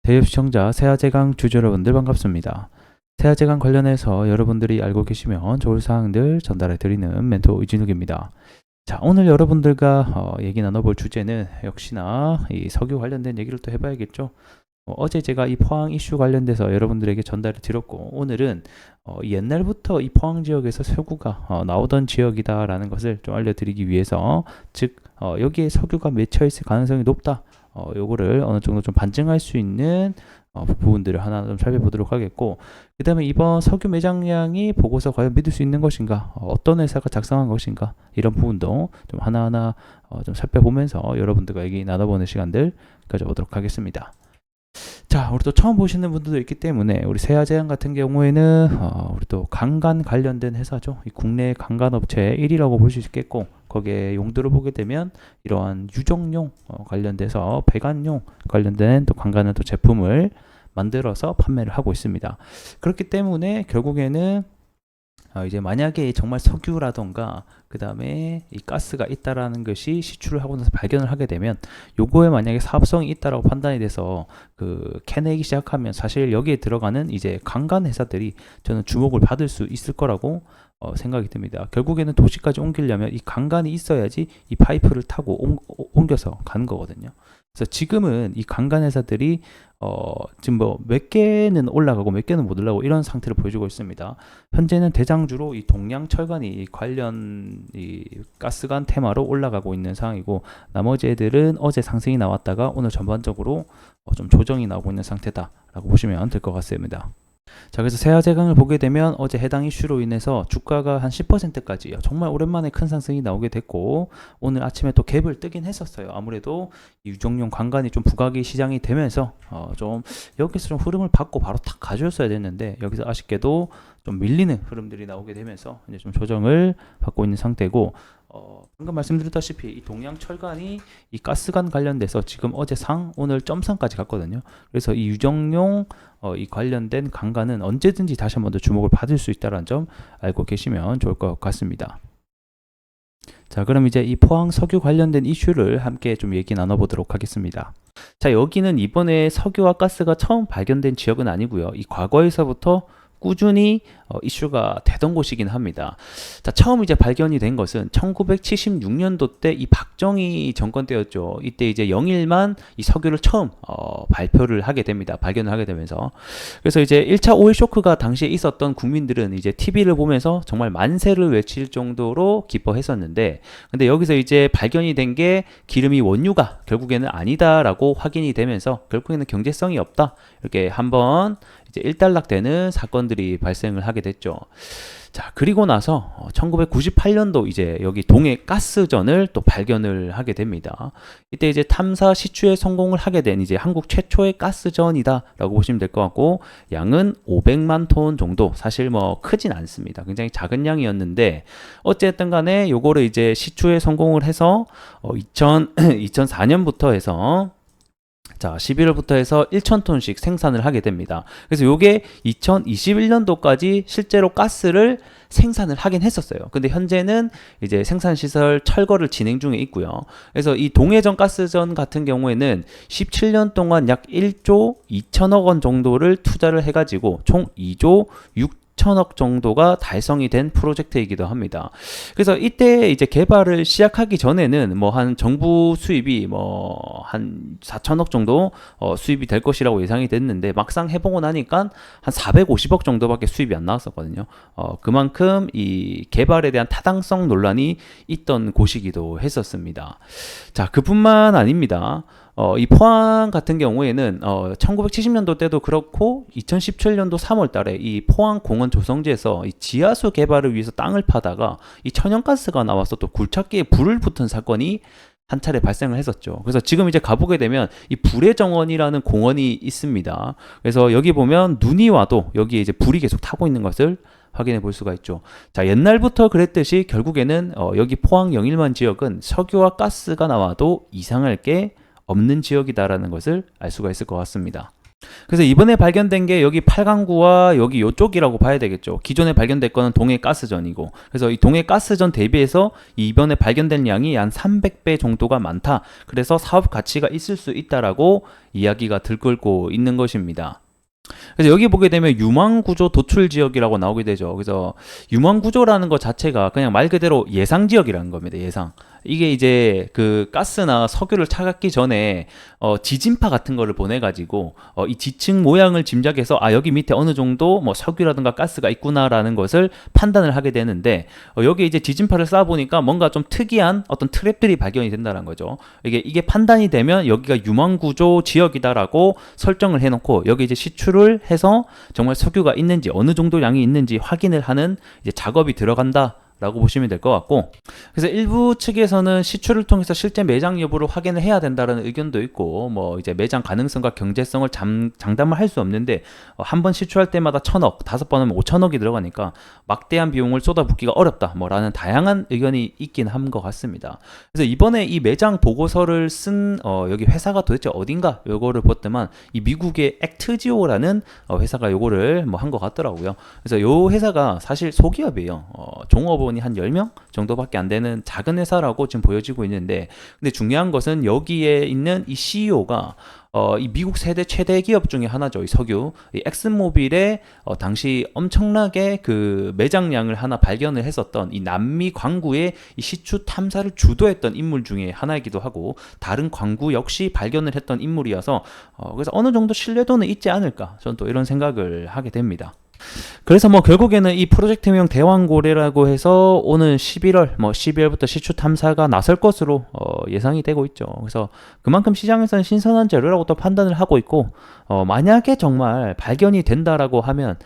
대입 시청자 세아제강 주주 여러분들 반갑습니다. 세아제강 관련해서 여러분들이 알고 계시면 좋을 사항들 전달해 드리는 멘토 이진욱입니다. 자, 오늘 여러분들과 얘기 나눠볼 주제는 역시나 이 석유 관련된 얘기를 또 해봐야겠죠. 어제 제가 이 포항 이슈 관련돼서 여러분들에게 전달을 드렸고, 오늘은 옛날부터 이 포항 지역에서 석유가 나오던 지역이다라는 것을 좀 알려드리기 위해서, 즉 여기에 석유가 맺혀 있을 가능성이 높다, 요거를 어느 정도 좀 반증할 수 있는 부분들을 하나 좀 살펴보도록 하겠고, 그 다음에 이번 석유 매장량이 보고서 과연 믿을 수 있는 것인가, 어떤 회사가 작성한 것인가, 이런 부분도 좀 하나하나 좀 살펴보면서 여러분들과 얘기 나눠보는 시간들 가져보도록 하겠습니다. 자, 우리 또 처음 보시는 분들도 있기 때문에, 우리 세아제강 같은 경우에는 우리 또 강간 관련된 회사죠. 이 국내 강간업체 1위라고 볼 수 있겠고, 거기에 용도를 보게 되면 이러한 유정용 관련돼서 배관용 관련된 또 강간의 또 제품을 만들어서 판매를 하고 있습니다. 그렇기 때문에 결국에는 이제 만약에 정말 석유라던가 그 다음에 이 가스가 있다라는 것이 시추를 하고 나서 발견을 하게 되면, 요거에 만약에 사업성이 있다라고 판단이 돼서 캐내기 시작하면, 사실 여기에 들어가는 이제 강간 회사들이 저는 주목을 받을 수 있을 거라고 생각이 듭니다. 결국에는 도시까지 옮기려면 이 강간이 있어야지 이 파이프를 타고 옮겨서 가는 거거든요. 그래서 지금은 이 강간 회사들이 지금 뭐 몇 개는 올라가고 몇 개는 못 올라가고 이런 상태를 보여주고 있습니다. 현재는 대장주로 이 동양철간이 관련 이 가스관 테마로 올라가고 있는 상황이고, 나머지 애들은 어제 상승이 나왔다가 오늘 전반적으로 좀 조정이 나오고 있는 상태다라고 보시면 될 것 같습니다. 자, 그래서 세아제강을 보게 되면 어제 해당 이슈로 인해서 주가가 한 10%까지 정말 오랜만에 큰 상승이 나오게 됐고, 오늘 아침에 또 갭을 뜨긴 했었어요. 아무래도 유정용 강간이 좀 부각이 시장이 되면서 좀 여기서 좀 흐름을 받고 바로 탁 가져왔어야 됐는데, 여기서 아쉽게도 좀 밀리는 흐름들이 나오게 되면서 이제 좀 조정을 받고 있는 상태고, 방금 말씀드렸다시피 이 동양철간이 이 가스관 관련돼서 지금 어제 상, 오늘 점상까지 갔거든요. 그래서 이 유정용 이 관련된 강간은 언제든지 다시 한번 더 주목을 받을 수 있다는 점 알고 계시면 좋을 것 같습니다. 자, 그럼 이제 이 포항 석유 관련된 이슈를 함께 좀 얘기 나눠보도록 하겠습니다. 자, 여기는 이번에 석유와 가스가 처음 발견된 지역은 아니고요. 이 과거에서부터 꾸준히 이슈가 되던 곳이긴 합니다. 자, 처음 이제 발견이 된 것은 1976년도 때 이 박정희 정권 때였죠. 이때 이제 영일만 이 석유를 처음 발표를 하게 됩니다. 발견을 하게 되면서. 그래서 이제 1차 오일 쇼크가 당시에 있었던 국민들은 이제 TV를 보면서 정말 만세를 외칠 정도로 기뻐했었는데, 근데 여기서 이제 발견이 된 게 기름이 원유가 결국에는 아니다라고 확인이 되면서 결국에는 경제성이 없다, 이렇게 한번 이제 일단락되는 사건들이 발생을 하게 됐죠. 자, 그리고 나서 1998년도 이제 여기 동해 가스전을 또 발견을 하게 됩니다. 이때 이제 탐사 시추에 성공을 하게 된 이제 한국 최초의 가스전이다라고 보시면 될 것 같고, 양은 500만 톤 정도, 사실 뭐 크진 않습니다. 굉장히 작은 양이었는데, 어쨌든 간에 요거를 이제 시추에 성공을 해서 2004년부터 해서, 자, 11월부터 해서 1,000톤씩 생산을 하게 됩니다. 그래서 요게 2021년도까지 실제로 가스를 생산을 하긴 했었어요. 근데 현재는 이제 생산시설 철거를 진행 중에 있고요. 그래서 이 동해전 가스전 같은 경우에는 17년 동안 약 1조 2천억 원 정도를 투자를 해가지고 총 2조 6천억 정도가 달성이 된 프로젝트이기도 합니다. 그래서 이때 이제 개발을 시작하기 전에는 뭐 한 정부 수입이 뭐 한 4천억 정도 수입이 될 것이라고 예상이 됐는데, 막상 해보고 나니까 한 450억 정도밖에 수입이 안 나왔었거든요. 그만큼 이 개발에 대한 타당성 논란이 있던 곳이기도 했었습니다. 자, 그뿐만 아닙니다. 이 포항 같은 경우에는 1970년도 때도 그렇고 2017년도 3월 달에 이 포항 공원 조성지에서 이 지하수 개발을 위해서 땅을 파다가 이 천연가스가 나와서 또 굴착기에 불을 붙은 사건이 한 차례 발생을 했었죠. 그래서 지금 이제 가보게 되면 이 불의 정원이라는 공원이 있습니다. 그래서 여기 보면 눈이 와도 여기에 이제 불이 계속 타고 있는 것을 확인해 볼 수가 있죠. 자, 옛날부터 그랬듯이 결국에는 여기 포항 영일만 지역은 석유와 가스가 나와도 이상할 게 없는 지역이다라는 것을 알 수가 있을 것 같습니다. 그래서 이번에 발견된 게 여기 8강구와 여기 요쪽이라고 봐야 되겠죠. 기존에 발견된 거는 동해 가스전이고, 그래서 이 동해 가스전 대비해서 이번에 발견된 양이 한 300배 정도가 많다. 그래서 사업 가치가 있을 수 있다라고 이야기가 들끓고 있는 것입니다. 그래서 여기 보게 되면 유망구조 도출 지역이라고 나오게 되죠. 그래서 유망구조라는 것 자체가 그냥 말 그대로 예상 지역이라는 겁니다. 예상. 이게 이제 그 가스나 석유를 찾기 전에 지진파 같은 거를 보내가지고 이 지층 모양을 짐작해서 아 여기 밑에 어느 정도 뭐 석유라든가 가스가 있구나라는 것을 판단을 하게 되는데 여기 이제 지진파를 쏴보니까 뭔가 좀 특이한 어떤 트랩들이 발견이 된다는 거죠. 이게 판단이 되면 여기가 유망구조 지역이다라고 설정을 해놓고 여기 이제 시추를 해서 정말 석유가 있는지 어느 정도 양이 있는지 확인을 하는 이제 작업이 들어간다. 라고 보시면 될 것 같고, 그래서 일부 측에서는 시추를 통해서 실제 매장 여부를 확인을 해야 된다는 의견도 있고, 뭐 이제 매장 가능성과 경제성을 장담을 할 수 없는데 한 번 시추할 때마다 1,000억, 5번 하면 5천억이 들어가니까 막대한 비용을 쏟아붓기가 어렵다 뭐라는 다양한 의견이 있긴 한 것 같습니다. 그래서 이번에 이 매장 보고서를 쓴 여기 회사가 도대체 어딘가 요거를 봤더만 이 미국의 액트지오라는 회사가 요거를 뭐 한 것 같더라고요. 그래서 요 회사가 사실 소기업이에요. 종업원이 한 10명 정도밖에 안 되는 작은 회사라고 지금 보여지고 있는데, 근데 중요한 것은 여기에 있는 이 CEO가 이 미국 세대 최대 기업 중에 하나죠. 이 석유, 이 엑슨모빌의 당시 엄청나게 그 매장량을 하나 발견을 했었던 이 남미 광구의 이 시추 탐사를 주도했던 인물 중에 하나이기도 하고, 다른 광구 역시 발견을 했던 인물이어서 그래서 어느 정도 신뢰도는 있지 않을까, 저는 또 이런 생각을 하게 됩니다. 그래서 뭐 결국에는 이 프로젝트명 대왕고래라고 해서 오는 11월 뭐 12월부터 시추 탐사가 나설 것으로 예상이 되고 있죠. 그래서 그만큼 시장에서는 신선한 재료라고 또 판단을 하고 있고, 만약에 정말 발견이 된다라고 하면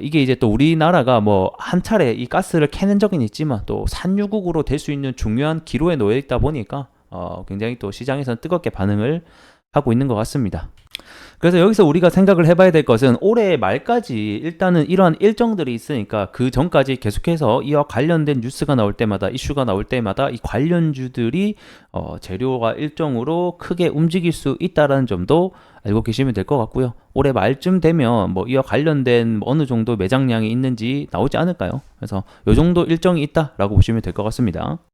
이게 이제 또 우리나라가 뭐 한 차례 이 가스를 캐는 적은 있지만 또 산유국으로 될 수 있는 중요한 기로에 놓여 있다 보니까 굉장히 또 시장에서는 뜨겁게 반응을 하고 있는 것 같습니다. 그래서 여기서 우리가 생각을 해봐야 될 것은 올해 말까지 일단은 이러한 일정들이 있으니까 그 전까지 계속해서 이와 관련된 뉴스가 나올 때마다, 이슈가 나올 때마다 이 관련주들이 재료가 일정으로 크게 움직일 수 있다는 점도 알고 계시면 될 것 같고요. 올해 말쯤 되면 뭐 이와 관련된 어느 정도 매장량이 있는지 나오지 않을까요? 그래서 이 정도 일정이 있다라고 보시면 될 것 같습니다.